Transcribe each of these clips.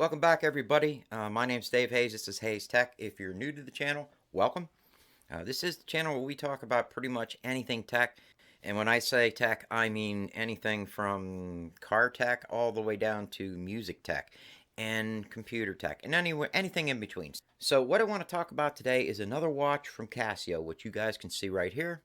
Welcome back, everybody. My name's Dave Hayes. This is Hayes Tech. If you're new to the channel, welcome. This is the channel where we talk about pretty much anything tech. And when I say tech, I mean anything from car tech all the way down to music tech and computer tech and anything in between. So what I want to talk about today is another watch from Casio, which you guys can see right here.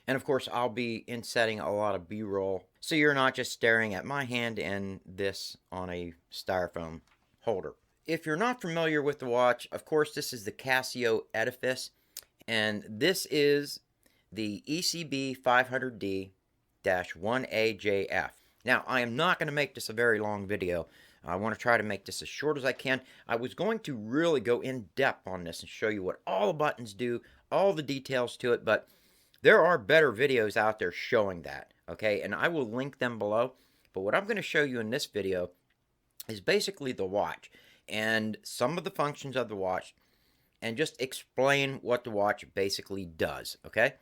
And of course, I'll be insetting a lot of B-roll, so you're not just staring at my hand and this on a styrofoam holder. If you're not familiar with the watch, of course, this is the Casio Edifice, and this is the ECB 500D-1AJF. Now, I am not going to make this a very long video. I want to try to make this as short as I can. I was going to really go in depth on this and show you what all the buttons do, all the details to it, but there are better videos out there showing that, okay? And I will link them below. But what I'm going to show you in this video is basically the watch and some of the functions of the watch and just explain what the watch basically does, okay?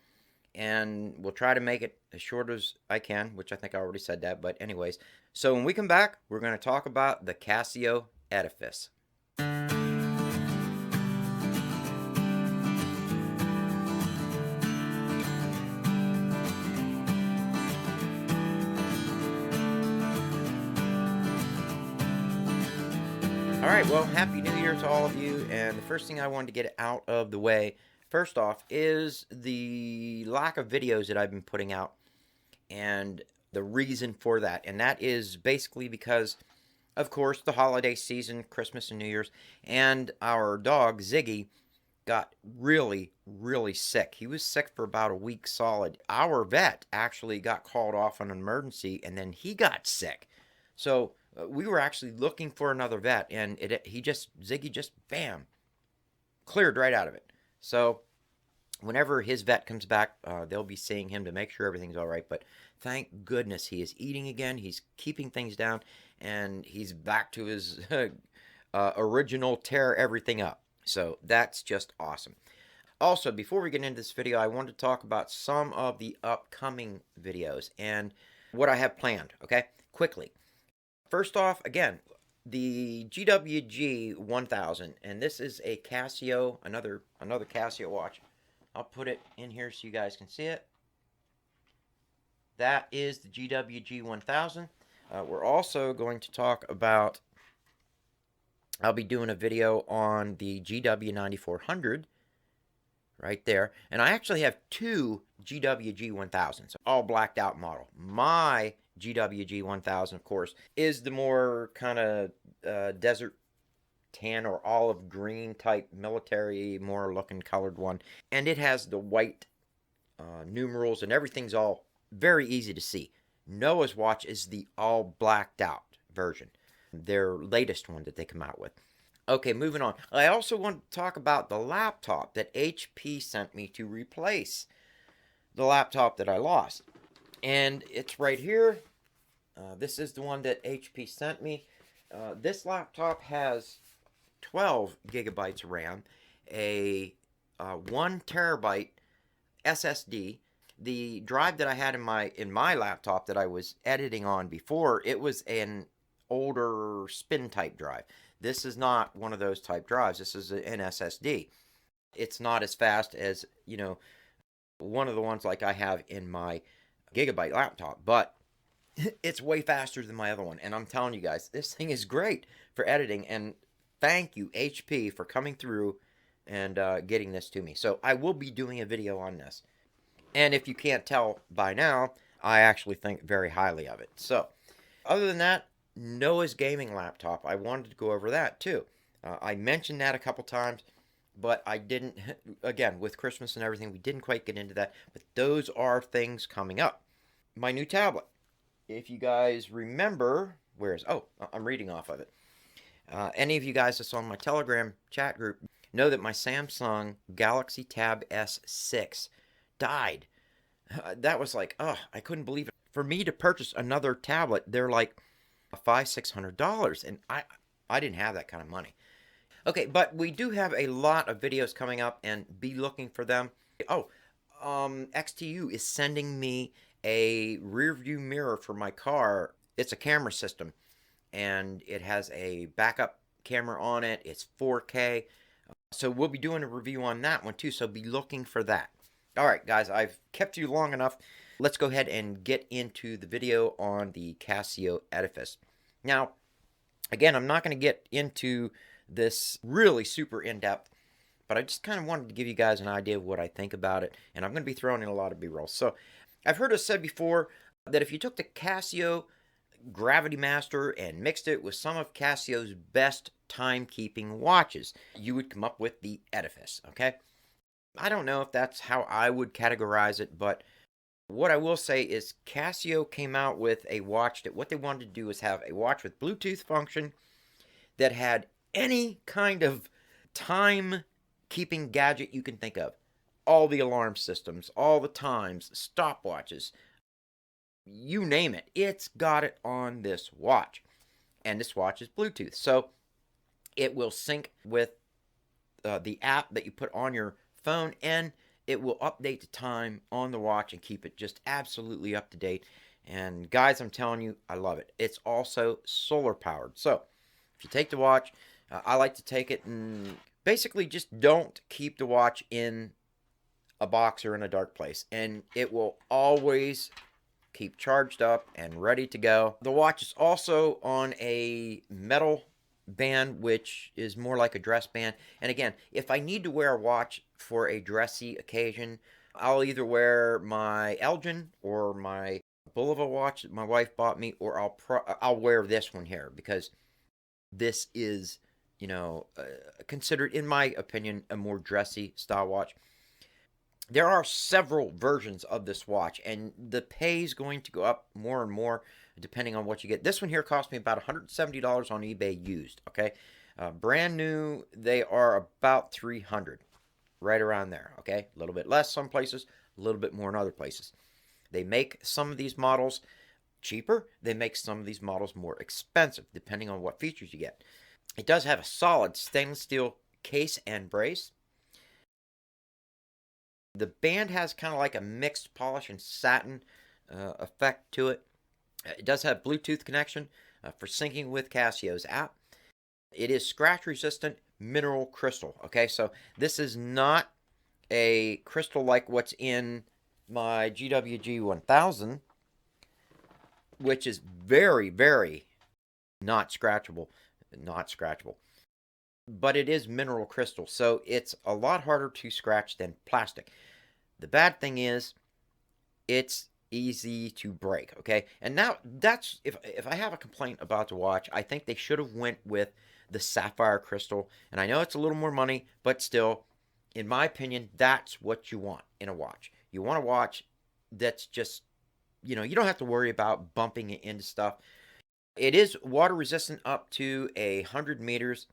And we'll try to make it as short as I can, which I think I already said that. But anyways, so when we come back, we're going to talk about the Casio Edifice. Alright, well, Happy New Year to all of you, and the first thing I wanted to get out of the way, first off, is the lack of videos that I've been putting out, and the reason for that, and that is basically because, of course, the holiday season, Christmas and New Year's, and our dog, Ziggy, got really, really sick. He was sick for about a week solid. Our vet actually got called off on an emergency, and then he got sick. So we were actually looking for another vet, and Ziggy just, bam, cleared right out of it. So whenever his vet comes back, they'll be seeing him to make sure everything's all right. But thank goodness he is eating again. He's keeping things down, and he's back to his original tear everything up. So that's just awesome. Also, before we get into this video, I want to talk about some of the upcoming videos and what I have planned, okay? Quickly. First off, again, the GWG 1000, and this is a Casio, another Casio watch. I'll put it in here so you guys can see it. That is the GWG 1000. We're also going to talk about, I'll be doing a video on the GW 9400, right there. And I actually have two GWG 1000s, all blacked out model. My GWG 1000, of course, is the more kind of desert tan or olive green type military, more looking colored one. And it has the white numerals, and everything's all very easy to see. Noah's watch is the all blacked out version, their latest one that they come out with. Okay, moving on. I also want to talk about the laptop that HP sent me to replace the laptop that I lost. And it's right here. This is the one that HP sent me. This laptop has 12 gigabytes of RAM, a 1 terabyte SSD. The drive that I had in my laptop that I was editing on before, it was an older spin type drive. This is not one of those type drives. This is an SSD. It's not as fast as, you know, one of the ones like I have in my gigabyte laptop, but it's way faster than my other one. And I'm telling you guys, this thing is great for editing, and thank you HP for coming through and getting this to me. So I will be doing a video on this. And if you can't tell by now, I actually think very highly of it. So other than that, Noah's gaming laptop, I wanted to go over that too. I mentioned that a couple times, but I didn't, again, with Christmas and everything, we didn't quite get into that. But those are things coming up. My new tablet. If you guys remember, I'm reading off of it. Any of you guys that's on my Telegram chat group know that my Samsung Galaxy Tab S6 died. That was like, I couldn't believe it. For me to purchase another tablet, they're like $500-600, and I didn't have that kind of money. Okay, but we do have a lot of videos coming up, and be looking for them. XTU is sending me a rear view mirror for my car. It's a camera system, and it has a backup camera on it. It's 4K. So we'll be doing a review on that one too, so be looking for that. All right, guys, I've kept you long enough. Let's go ahead and get into the video on the Casio Edifice. Now, again, I'm not going to get into this really super in-depth, but I just kind of wanted to give you guys an idea of what I think about it, and I'm going to be throwing in a lot of B-roll. So I've heard it said before that if you took the Casio Gravity Master and mixed it with some of Casio's best timekeeping watches, you would come up with the Edifice, okay? I don't know if that's how I would categorize it, but what I will say is Casio came out with a watch that what they wanted to do is have a watch with Bluetooth function that had any kind of time-keeping gadget you can think of. All the alarm systems, all the times, stopwatches, you name it. It's got it on this watch. And this watch is Bluetooth. So it will sync with the app that you put on your phone, and it will update the time on the watch and keep it just absolutely up to date. And guys, I'm telling you, I love it. It's also solar powered. So if you take the watch, I like to take it and basically just don't keep the watch in a box or in a dark place, and it will always keep charged up and ready to go. The watch is also on a metal band, which is more like a dress band. And again, if I need to wear a watch for a dressy occasion, I'll either wear my Elgin or my Bulova watch that my wife bought me, or I'll wear this one here, because this is, you know, considered, in my opinion, a more dressy style watch. There are several versions of this watch, and the pay is going to go up more and more depending on what you get. This one here cost me about $170 on eBay used, okay? Brand new, they are about $300, right around there, okay? A little bit less some places, a little bit more in other places. They make some of these models cheaper. They make some of these models more expensive, depending on what features you get. It does have a solid stainless steel case and brace. The band has kind of like a mixed polish and satin effect to it. It does have Bluetooth connection for syncing with Casio's app. It is scratch resistant mineral crystal. Okay, so this is not a crystal like what's in my GWG 1000, which is very, very not scratchable. But it is mineral crystal, so it's a lot harder to scratch than plastic. The bad thing is it's easy to break, okay? And now that's, if I have a complaint about the watch, I think they should have went with the sapphire crystal. And I know it's a little more money, but still, in my opinion, that's what you want in a watch. You want a watch that's just, you know, you don't have to worry about bumping it into stuff. It is water resistant up to 100 meters.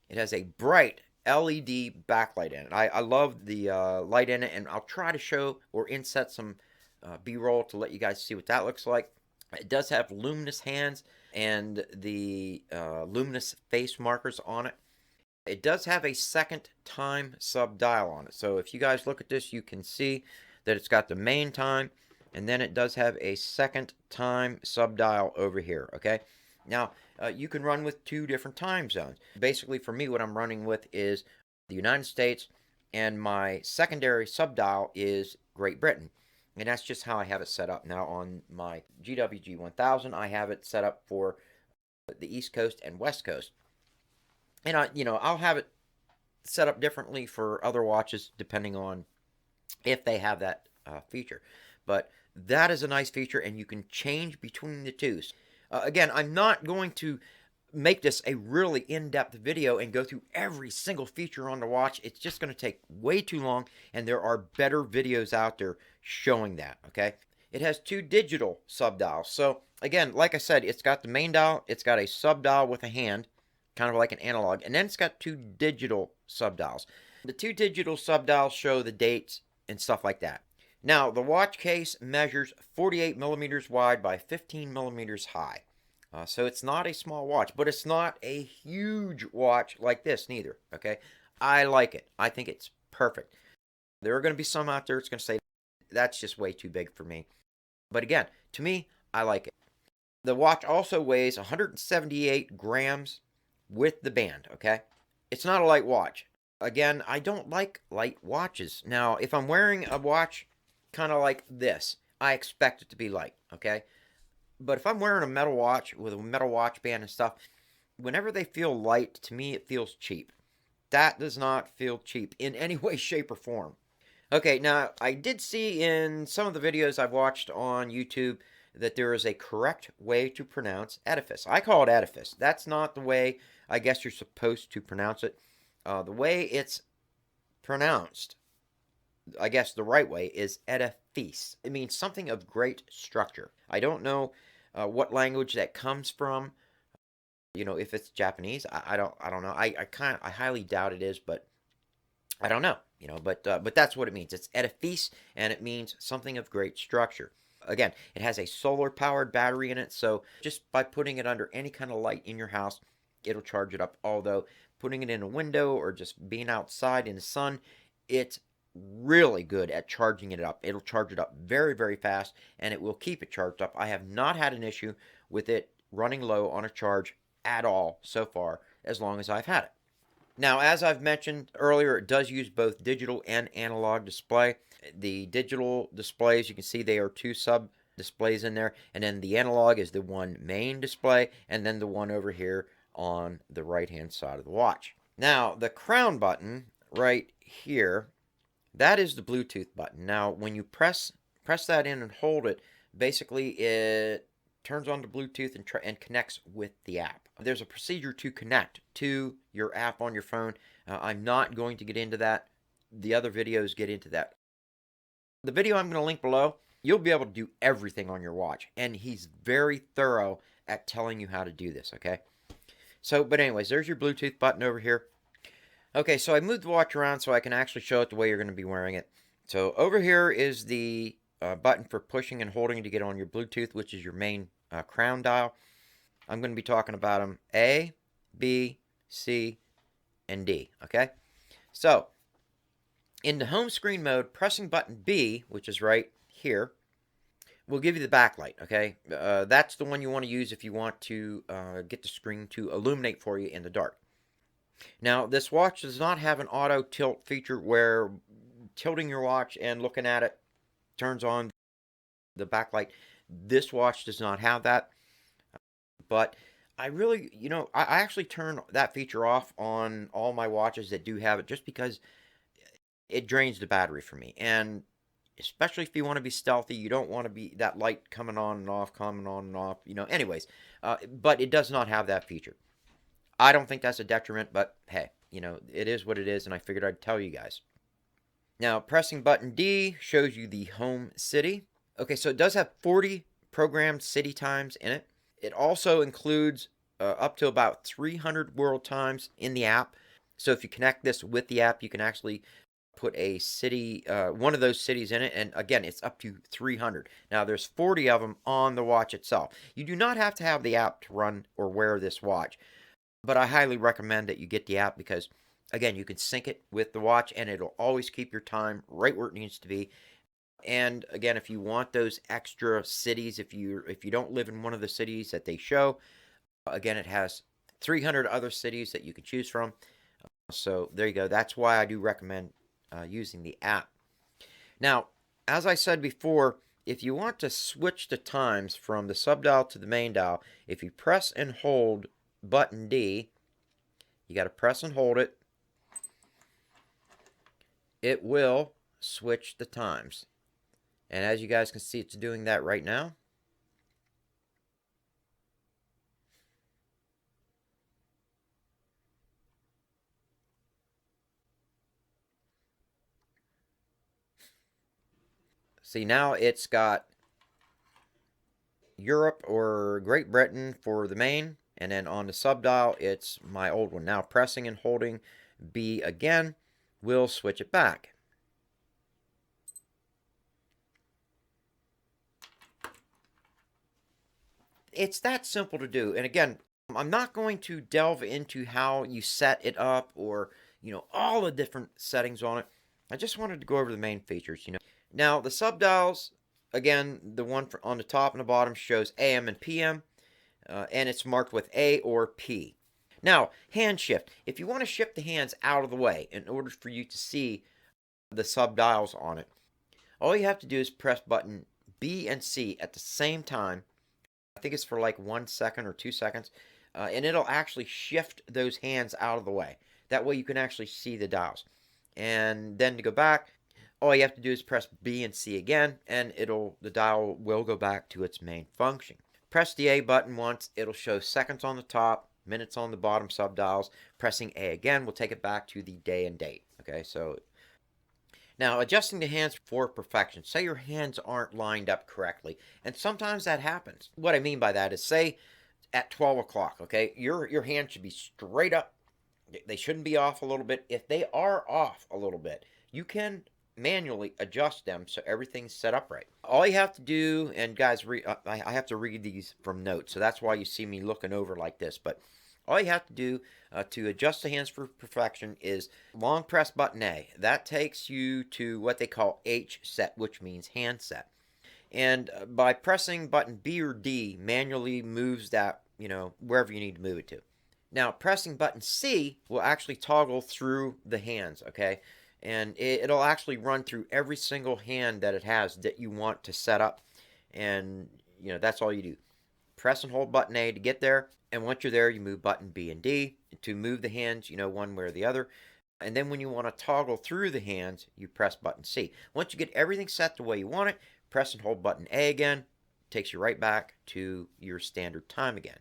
It has a bright LED backlight in it. I love the light in it, and I'll try to show or inset some B-roll to let you guys see what that looks like. It does have luminous hands and the luminous face markers on it. It does have a second time sub dial on it. So if you guys look at this, you can see that it's got the main time, and then it does have a second time sub dial over here, okay? Now, you can run with two different time zones. Basically, for me, what I'm running with is the United States, and my secondary sub-dial is Great Britain. And that's just how I have it set up. Now, on my GWG 1000, I have it set up for the East Coast and West Coast. And, I'll have it set up differently for other watches, depending on if they have that feature. But that is a nice feature, and you can change between the two. Again, I'm not going to make this a really in-depth video and go through every single feature on the watch. It's just going to take way too long, and there are better videos out there showing that, okay? It has two digital sub-dials. So, again, like I said, it's got the main dial, it's got a sub-dial with a hand, kind of like an analog, and then it's got two digital sub-dials. The two digital sub-dials show the dates and stuff like that. Now, the watch case measures 48 millimeters wide by 15 millimeters high. So it's not a small watch, but it's not a huge watch like this neither, okay? I like it. I think it's perfect. There are going to be some out there that's going to say that's just way too big for me. But again, to me, I like it. The watch also weighs 178 grams with the band, okay? It's not a light watch. Again, I don't like light watches. Now, if I'm wearing a watch kind of like this, I expect it to be light, okay? But if I'm wearing a metal watch with a metal watch band and stuff, whenever they feel light, to me it feels cheap. That does not feel cheap in any way, shape, or form. Okay, now I did see in some of the videos I've watched on YouTube that there is a correct way to pronounce edifice. I call it edifice. That's not the way I guess you're supposed to pronounce it. The way it's pronounced, I guess the right way, is edifice. It means something of great structure. I don't know what language that comes from. You know, if it's Japanese, I don't know. I highly doubt it is, but I don't know. You know, but that's what it means. It's edifice, and it means something of great structure. Again, it has a solar-powered battery in it, so just by putting it under any kind of light in your house, it'll charge it up. Although putting it in a window or just being outside in the sun, it's really good at charging it up. It'll charge it up very, very fast, and it will keep it charged up. I have not had an issue with it running low on a charge at all so far, as long as I've had it. Now, as I've mentioned earlier, it does use both digital and analog display. The digital displays, you can see they are two sub displays in there, and then the analog is the one main display, and then the one over here on the right hand side of the watch. Now, the crown button right here, that is the Bluetooth button. Now, when you press that in and hold it, basically it turns on the Bluetooth and connects with the app. There's a procedure to connect to your app on your phone. I'm not going to get into that. The other videos get into that. The video I'm going to link below, you'll be able to do everything on your watch, and he's very thorough at telling you how to do this, okay? So, but anyways, there's your Bluetooth button over here. Okay, so I moved the watch around so I can actually show it the way you're going to be wearing it. So over here is the button for pushing and holding to get on your Bluetooth, which is your main crown dial. I'm going to be talking about them A, B, C, and D, okay? So, in the home screen mode, pressing button B, which is right here, will give you the backlight, okay? That's the one you want to use if you want to get the screen to illuminate for you in the dark. Now, this watch does not have an auto tilt feature where tilting your watch and looking at it turns on the backlight. This watch does not have that. But I really, you know, I actually turn that feature off on all my watches that do have it, just because it drains the battery for me. And especially if you want to be stealthy, you don't want to be that light coming on and off, you know. Anyways, but it does not have that feature. I don't think that's a detriment, but hey, you know, it is what it is, and I figured I'd tell you guys. Now, pressing button D shows you the home city. Okay, so it does have 40 programmed city times in it. It also includes up to about 300 world times in the app. So if you connect this with the app, you can actually put a city, one of those cities in it. And again, it's up to 300. Now, there's 40 of them on the watch itself. You do not have to have the app to run or wear this watch. But I highly recommend that you get the app because, again, you can sync it with the watch and it'll always keep your time right where it needs to be. And again, if you want those extra cities, if you don't live in one of the cities that they show, again, it has 300 other cities that you can choose from. So there you go. That's why I do recommend using the app. Now, as I said before, if you want to switch the times from the sub dial to the main dial, if you press and hold button D, you got to press and hold it. It will switch the times. And as you guys can see, it's doing that right now. See, now it's got Europe or Great Britain for the main, and then on the sub dial, it's my old one. Now pressing and holding B again will switch it back. It's that simple to do. And again, I'm not going to delve into how you set it up or, you know, all the different settings on it. I just wanted to go over the main features, you know. Now, the subdials, again, the one on the top and the bottom shows AM and PM, and it's marked with A or P. Now, hand shift. If you want to shift the hands out of the way in order for you to see the subdials on it, all you have to do is press button B and C at the same time. I think it's for like 1 second or 2 seconds, and it'll actually shift those hands out of the way. That way you can actually see the dials. And then to go back, all you have to do is press B and C again, and the dial will go back to its main function. Press the A button once, it'll show seconds on the top, minutes on the bottom subdials. Pressing A again will take it back to the day and date. Okay, so now adjusting the hands for perfection. Say your hands aren't lined up correctly, and sometimes that happens. What I mean by that is, say at 12 o'clock, okay, your hand should be straight up. They shouldn't be off a little bit. If they are off a little bit, you can manually adjust them so everything's set up right. All you have to do, and guys, I have to read these from notes, so that's why you see me looking over like this, but all you have to do to adjust the hands for perfection is long press button A. That takes you to what they call H set, which means hand set. And by pressing button B or D, manually moves that, wherever you need to move it to. Now, pressing button C will actually toggle through the hands, okay? And it'll actually run through every single hand that it has that you want to set up. And, that's all you do. Press and hold button A to get there. And once you're there, you move button B and D to move the hands, one way or the other. And then when you want to toggle through the hands, you press button C. Once you get everything set the way you want it, press and hold button A again. Takes you right back to your standard time again.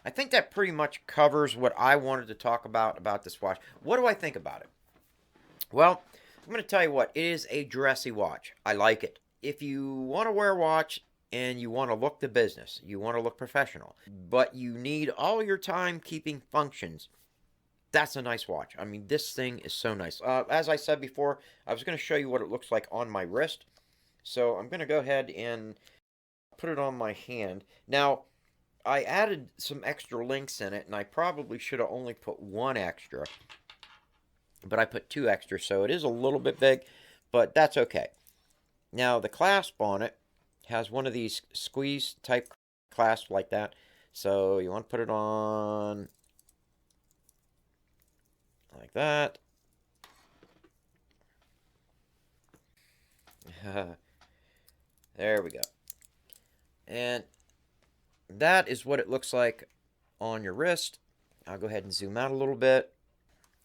I think that pretty much covers what I wanted to talk about this watch. What do I think about it? Well, I'm going to tell you what, it is a dressy watch. I like it. If you want to wear a watch and you want to look the business, you want to look professional, but you need all your time keeping functions, that's a nice watch. I mean, this thing is so nice. As I said before, I was going to show you what it looks like on my wrist. So I'm going to go ahead and put it on my hand. Now, I added some extra links in it, and I probably should have only put one extra, but I put 2 extra, so it is a little bit big, but that's okay. Now, the clasp on it has one of these squeeze type clasps like that, so you want to put it on like that. There we go. And that is what it looks like on your wrist. I'll go ahead and zoom out a little bit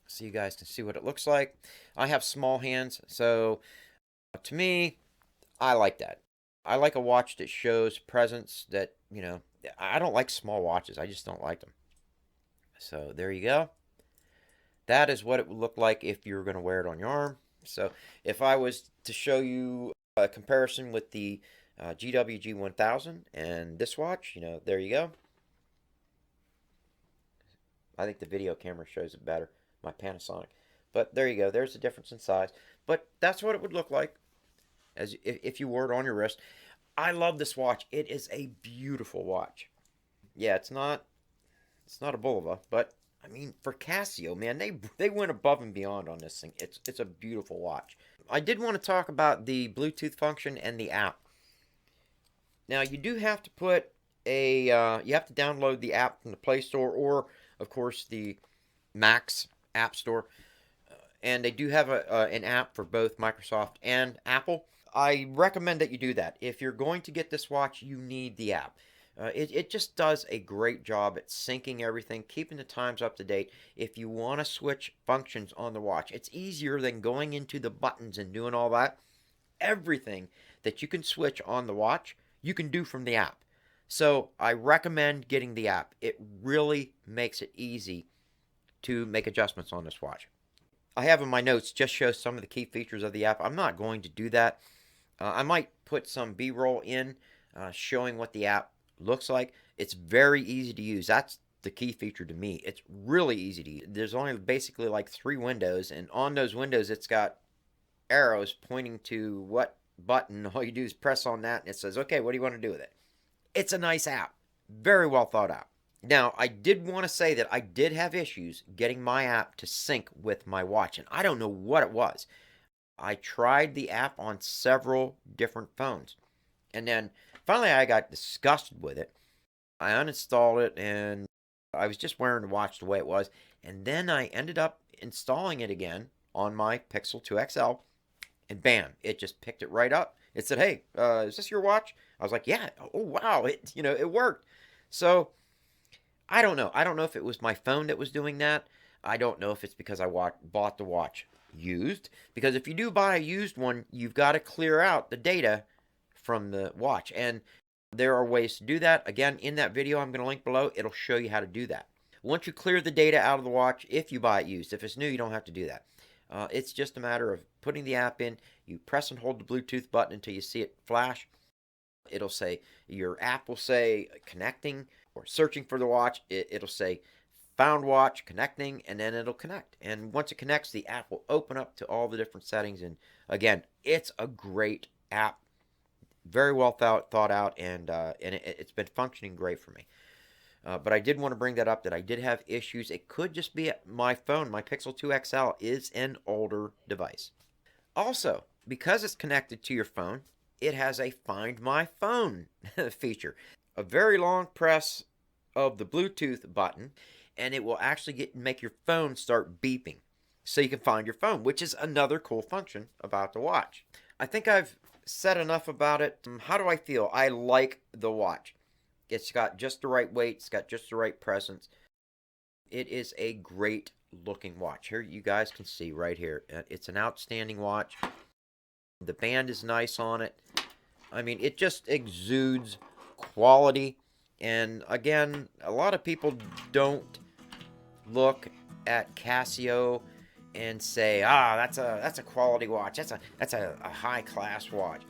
so you guys can see what it looks like. I have small hands, so to me, I like that. I like a watch that shows presence that, I don't like small watches. I just don't like them. So there you go. That is what it would look like if you were going to wear it on your arm. So if I was to show you a comparison with the GWG 1000 and this watch, there you go. I think the video camera shows it better, my Panasonic. But there you go. There's the difference in size. But that's what it would look like as if you wore it on your wrist. I love this watch. It is a beautiful watch. Yeah, it's not a Bulova, but I mean, for Casio, man, they went above and beyond on this thing. It's a beautiful watch. I did want to talk about the Bluetooth function and the app. Now, you do have to put you have to download the app from the Play Store or, of course, the Mac's App Store. And they do have an app for both Microsoft and Apple. I recommend that you do that. If you're going to get this watch, you need the app. It just does a great job at syncing everything, keeping the times up to date. If you want to switch functions on the watch, it's easier than going into the buttons and doing all that. Everything that you can switch on the watch, you can do from the app. So I recommend getting the app. It really makes it easy to make adjustments on this watch. I have in my notes just show some of the key features of the app. I'm not going to do that. I might put some B-roll in showing what the app looks like. It's very easy to use. That's the key feature to me. It's really easy to use. There's only basically like 3 windows, and on those windows it's got arrows pointing to what button. All you do is press on that and it says, okay, what do you want to do with it? It's a nice app. Very well thought out. Now, I did want to say that I did have issues getting my app to sync with my watch, and I don't know what it was. I tried the app on several different phones. And then finally I got disgusted with it. I uninstalled it and I was just wearing the watch the way it was. And then I ended up installing it again on my Pixel 2 XL. And bam, it just picked it right up. It said, "Hey, is this your watch?" I was like, "Yeah." Oh wow, it worked. So I don't know. I don't know if it was my phone that was doing that. I don't know if it's because I bought the watch used. Because if you do buy a used one, you've got to clear out the data from the watch. And there are ways to do that. Again, in that video I'm going to link below, it'll show you how to do that. Once you clear the data out of the watch, if you buy it used, if it's new, you don't have to do that. It's just a matter of putting the app in. You press and hold the Bluetooth button until you see it flash. It'll say, your app will say connecting or searching for the watch. It'll say found watch, connecting, and then it'll connect. And once it connects, the app will open up to all the different settings. And again, it's a great app. Very well thought out, and it's been functioning great for me. But I did want to bring that up, that I did have issues. It could just be my phone. My Pixel 2 XL is an older device. Also, because it's connected to your phone, it has a Find My Phone feature. A very long press of the Bluetooth button, and it will actually make your phone start beeping so you can find your phone, which is another cool function about the watch. I think I've said enough about it. How do I feel? I like the watch. It's got just the right weight. It's got just the right presence. It is a great looking watch. Here you guys can see right here. It's an outstanding watch. The band is nice on it. I mean, it just exudes quality. And again, a lot of people don't look at Casio and say, that's a quality watch. That's a high class watch.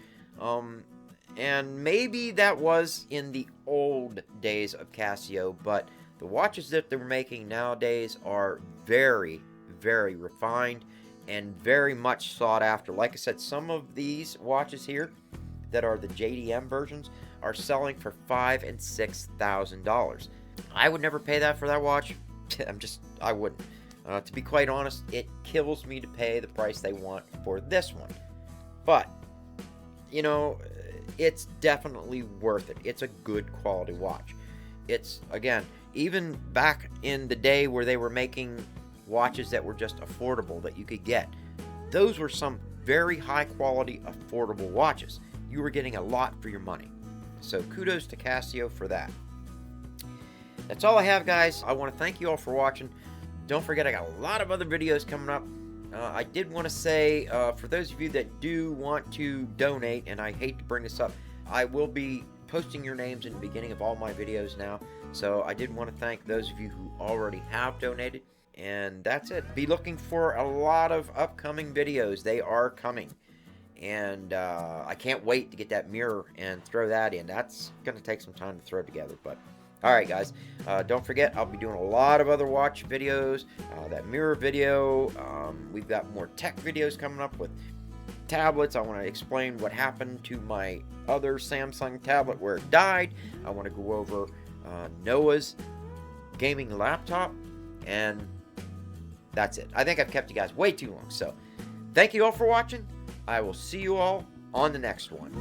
And maybe that was in the old days of Casio, but the watches that they're making nowadays are very, very refined and very much sought after. Like I said, some of these watches here that are the JDM versions are selling for $5,000 and $6,000. I would never pay that for that watch. I wouldn't. To be quite honest, it kills me to pay the price they want for this one. But, it's definitely worth it. It's a good quality watch. It's, again, even back in the day where they were making watches that were just affordable that you could get, those were some very high quality affordable watches. You were getting a lot for your money. So kudos to Casio for that. That's all I have, guys. I want to thank you all for watching. Don't forget, I got a lot of other videos coming up. I did want to say, for those of you that do want to donate, and I hate to bring this up, I will be posting your names in the beginning of all my videos now. So I did want to thank those of you who already have donated. And that's it. Be looking for a lot of upcoming videos. They are coming. And I can't wait to get that mirror and throw that in. That's going to take some time to throw together, but alright guys, don't forget, I'll be doing a lot of other watch videos, that mirror video, we've got more tech videos coming up with tablets. I want to explain what happened to my other Samsung tablet where it died. I want to go over Noah's gaming laptop, and that's it. I think I've kept you guys way too long, so thank you all for watching. I will see you all on the next one.